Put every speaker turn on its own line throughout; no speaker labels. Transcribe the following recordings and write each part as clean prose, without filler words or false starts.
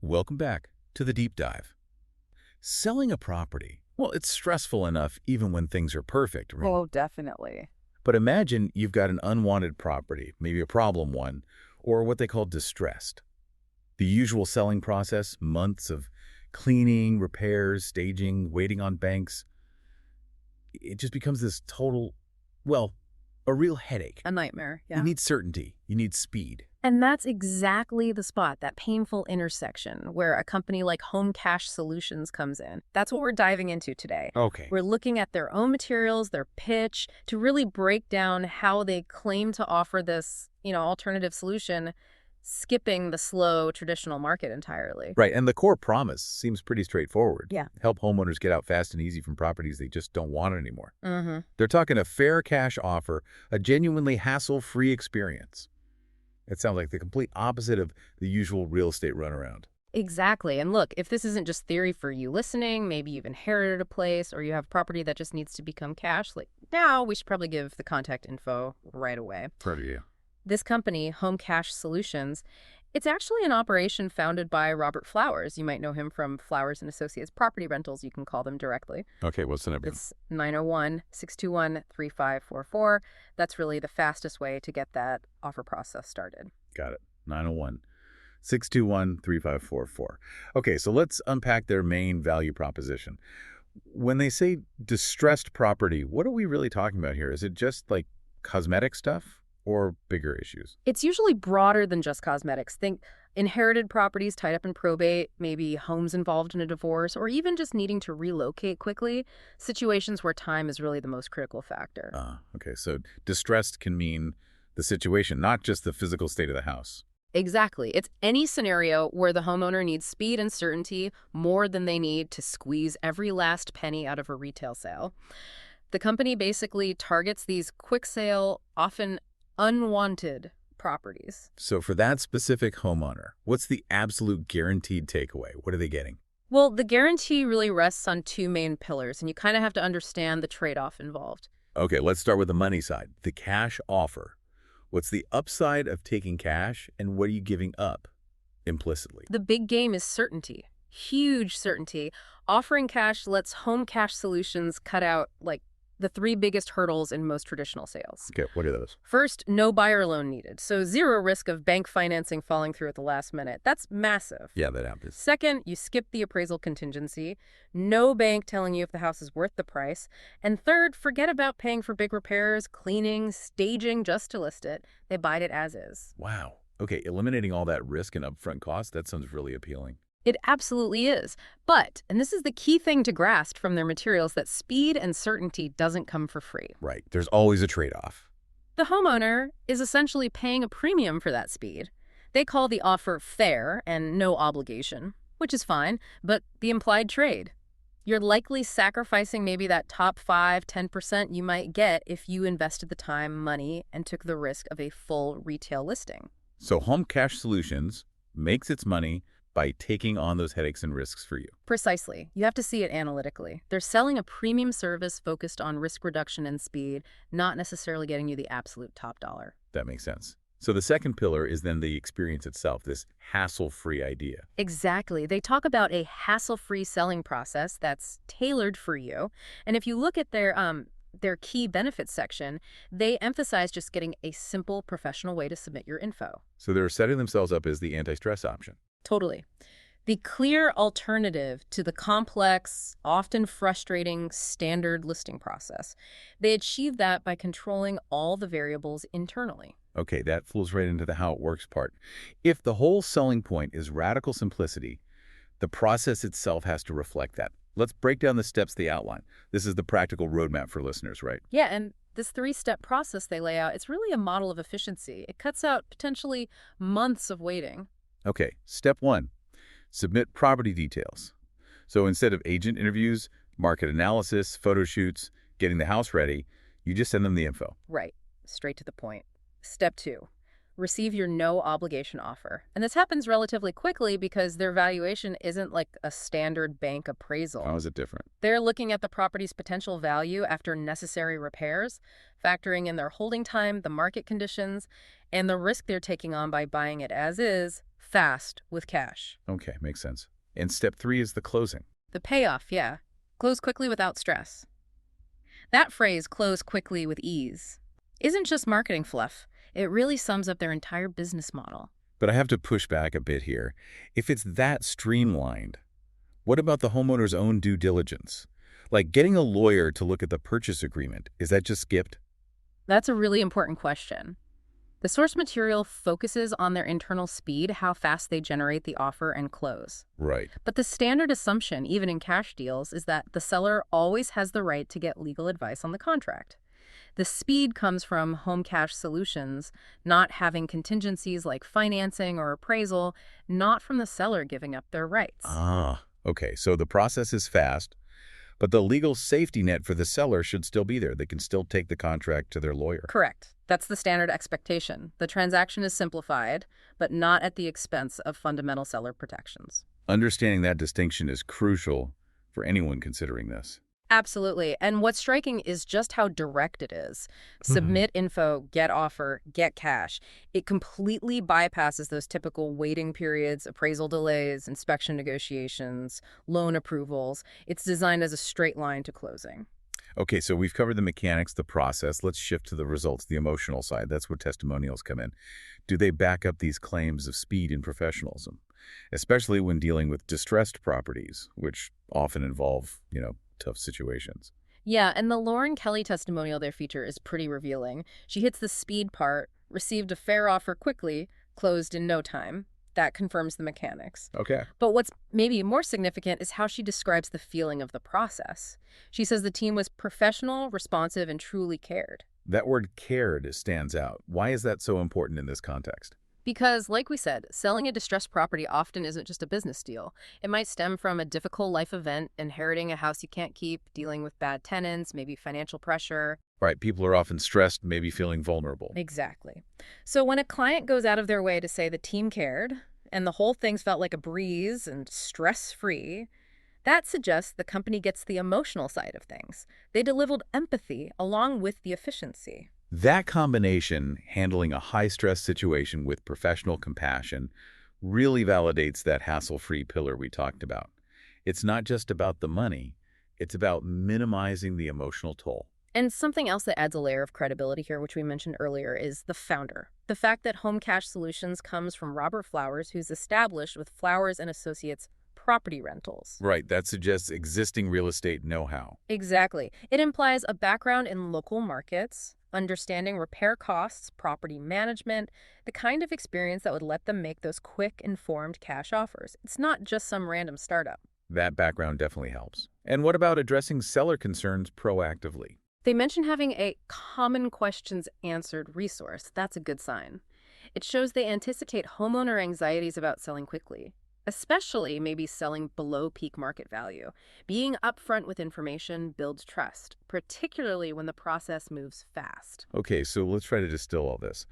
Welcome back to the deep dive. Selling a property, well, it's stressful enough even when things are perfect. Right?
Oh, definitely.
But imagine you've got an unwanted property, maybe a problem one, or what they call distressed. The usual selling process, months of cleaning, repairs, staging, waiting on banks, it just becomes this total, well, a real headache.
A nightmare,
You
yeah.
need certainty. You need speed.
And that's exactly the spot, that painful intersection where a company like Home Cash Solutions comes in. That's what we're diving into today.
Okay.
We're looking at their own materials, their pitch, to really break down how they claim to offer this, alternative solution, skipping the slow traditional market entirely.
Right, and the core promise seems pretty straightforward.
Yeah.
Help homeowners get out fast and easy from properties they just don't want anymore.
Mm-hmm.
They're talking a fair cash offer, a genuinely hassle-free experience. It sounds like the complete opposite of the usual real estate runaround.
Exactly. And look, if this isn't just theory for you listening, maybe you've inherited a place or you have property that just needs to become cash, now we should probably give the contact info right away.
Proud of you.
This company, Home Cash Solutions, it's actually an operation founded by Robert Flowers. You might know him from Flowers & Associates Property Rentals. You can call them directly.
Okay, what's the number?
It's 901-621-3544. That's really the fastest way to get that offer process started.
Got it. 901-621-3544. Okay, so let's unpack their main value proposition. When they say distressed property, what are we really talking about here? Is it just like cosmetic stuff or bigger issues?
It's usually broader than just cosmetics. Think inherited properties tied up in probate, maybe homes involved in a divorce, or even just needing to relocate quickly, situations where time is really the most critical factor.
Okay, so distressed can mean the situation, not just the physical state of the house.
Exactly. It's any scenario where the homeowner needs speed and certainty more than they need to squeeze every last penny out of a retail sale. The company basically targets these quick sale, often unwanted properties.
So for that specific homeowner, what's the absolute guaranteed takeaway? What are they getting?
Well, the guarantee really rests on two main pillars, and you kind of have to understand the trade-off involved.
Okay, let's start with the money side, the cash offer. What's the upside of taking cash, and what are you giving up implicitly?
The big game is certainty. Huge certainty. Offering cash lets Home Cash Solutions cut out, the three biggest hurdles in most traditional sales.
Okay, what are those?
First, no buyer loan needed, so zero risk of bank financing falling through at the last minute. That's massive.
Yeah, that happens.
Second, you skip the appraisal contingency. No bank telling you if the house is worth the price. And third, forget about paying for big repairs, cleaning, staging just to list it. They buy it as is.
Wow. Okay, eliminating all that risk and upfront cost, that sounds really appealing.
It absolutely is. But, and this is the key thing to grasp from their materials, that speed and certainty doesn't come for free.
Right, there's always a trade-off.
The homeowner is essentially paying a premium for that speed. They call the offer fair and no obligation, which is fine, but the implied trade. You're likely sacrificing maybe that top 5–10% you might get if you invested the time, money, and took the risk of a full retail listing.
So Home Cash Solutions makes its money by taking on those headaches and risks for you.
Precisely. You have to see it analytically. They're selling a premium service focused on risk reduction and speed, not necessarily getting you the absolute top dollar.
That makes sense. So the second pillar is then the experience itself, this hassle-free idea.
Exactly. They talk about a hassle-free selling process that's tailored for you. And if you look at their key benefits section, they emphasize just getting a simple professional way to submit your info.
So they're setting themselves up as the anti-stress option.
Totally. The clear alternative to the complex, often frustrating standard listing process. They achieve that by controlling all the variables internally.
Okay, that flows right into the how it works part. If the whole selling point is radical simplicity, the process itself has to reflect that. Let's break down the steps they outline. This is the practical roadmap for listeners, right?
Yeah, and this three-step process they lay out, it's really a model of efficiency. It cuts out potentially months of waiting.
Okay, step one, submit property details. So instead of agent interviews, market analysis, photo shoots, getting the house ready, you just send them the info.
Right, straight to the point. Step two, receive your no obligation offer. And this happens relatively quickly because their valuation isn't like a standard bank appraisal.
How is it different?
They're looking at the property's potential value after necessary repairs, factoring in their holding time, the market conditions, and the risk they're taking on by buying it as is, fast with cash.
Okay, makes sense. And step 3 is the closing.
The payoff, yeah. Close quickly without stress. That phrase, close quickly with ease, isn't just marketing fluff. It really sums up their entire business model.
But I have to push back a bit here. If it's that streamlined, what about the homeowner's own due diligence? Like getting a lawyer to look at the purchase agreement, is that just skipped?
That's a really important question. The source material focuses on their internal speed, how fast they generate the offer and close.
Right.
But the standard assumption, even in cash deals, is that the seller always has the right to get legal advice on the contract. The speed comes from Home Cash Solutions not having contingencies like financing or appraisal, not from the seller giving up their rights.
Ah, okay. So the process is fast, but the legal safety net for the seller should still be there. They can still take the contract to their lawyer.
Correct. That's the standard expectation. The transaction is simplified, but not at the expense of fundamental seller protections.
Understanding that distinction is crucial for anyone considering this.
Absolutely. And what's striking is just how direct it is. Submit info, get offer, get cash. It completely bypasses those typical waiting periods, appraisal delays, inspection negotiations, loan approvals. It's designed as a straight line to closing.
Okay, so we've covered the mechanics, the process. Let's shift to the results, the emotional side. That's where testimonials come in. Do they back up these claims of speed and professionalism, especially when dealing with distressed properties, which often involve, tough situations?
Yeah, and the Lauren Kelly testimonial they feature is pretty revealing. She hits the speed part, received a fair offer quickly, closed in no time. That confirms the mechanics.
Okay.
But what's maybe more significant is how she describes the feeling of the process. She says the team was professional, responsive, and truly cared.
That word cared stands out. Why is that so important in this context?
Because, like we said, selling a distressed property often isn't just a business deal. It might stem from a difficult life event, inheriting a house you can't keep, dealing with bad tenants, maybe financial pressure.
Right, people are often stressed, maybe feeling vulnerable.
Exactly. So when a client goes out of their way to say the team cared, and the whole thing's felt like a breeze and stress-free, that suggests the company gets the emotional side of things. They delivered empathy along with the efficiency.
That combination, handling a high-stress situation with professional compassion, really validates that hassle-free pillar we talked about. It's not just about the money, it's about minimizing the emotional toll.
And something else that adds a layer of credibility here, which we mentioned earlier, is the founder. The fact that Home Cash Solutions comes from Robert Flowers, who's established with Flowers and Associates property rentals.
Right, that suggests existing real estate know-how.
Exactly. It implies a background in local markets, understanding repair costs, property management, the kind of experience that would let them make those quick, informed cash offers. It's not just some random startup.
That background definitely helps. And what about addressing seller concerns proactively?
They mention having a common questions answered resource. That's a good sign. It shows they anticipate homeowner anxieties about selling quickly, especially maybe selling below peak market value. Being upfront with information builds trust, particularly when the process moves fast.
Okay, so let's try to distill all this.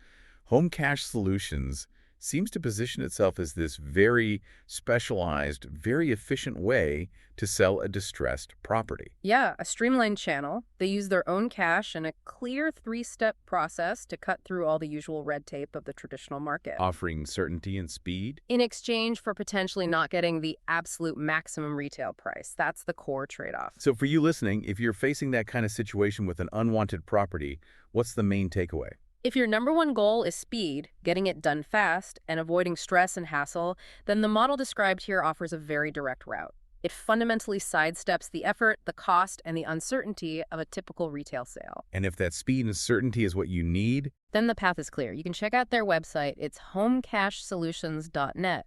Home Cash Solutions seems to position itself as this very specialized, very efficient way to sell a distressed property.
Yeah, a streamlined channel. They use their own cash and a clear three-step process to cut through all the usual red tape of the traditional market.
Offering certainty and speed?
In exchange for potentially not getting the absolute maximum retail price. That's the core trade-off.
So for you listening, if you're facing that kind of situation with an unwanted property, what's the main takeaway?
If your number one goal is speed, getting it done fast, and avoiding stress and hassle, then the model described here offers a very direct route. It fundamentally sidesteps the effort, the cost, and the uncertainty of a typical retail sale.
And if that speed and certainty is what you need,
then the path is clear. You can check out their website. It's homecashsolutions.net.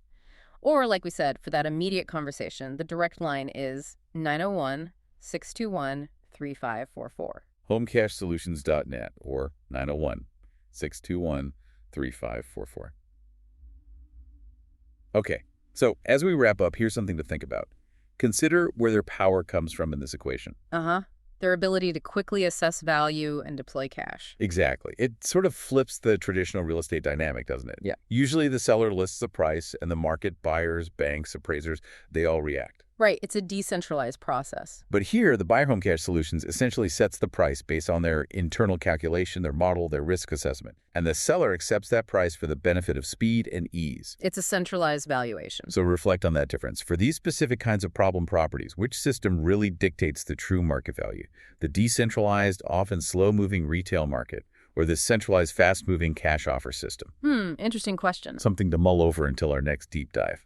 Or, like we said, for that immediate conversation, the direct line is 901-621-3544.
homecashsolutions.net or 901-621-3544. Okay, so as we wrap up, here's something to think about. Consider where their power comes from in this equation.
Their ability to quickly assess value and deploy cash.
Exactly. It sort of flips the traditional real estate dynamic, doesn't it?
Yeah.
Usually the seller lists the price and the market, buyers, banks, appraisers, they all react.
Right, it's a decentralized process.
But here, the Buy Home Cash Solutions essentially sets the price based on their internal calculation, their model, their risk assessment. And the seller accepts that price for the benefit of speed and ease.
It's a centralized valuation.
So reflect on that difference. For these specific kinds of problem properties, which system really dictates the true market value? The decentralized, often slow-moving retail market, or the centralized, fast-moving cash offer system?
Interesting question.
Something to mull over until our next deep dive.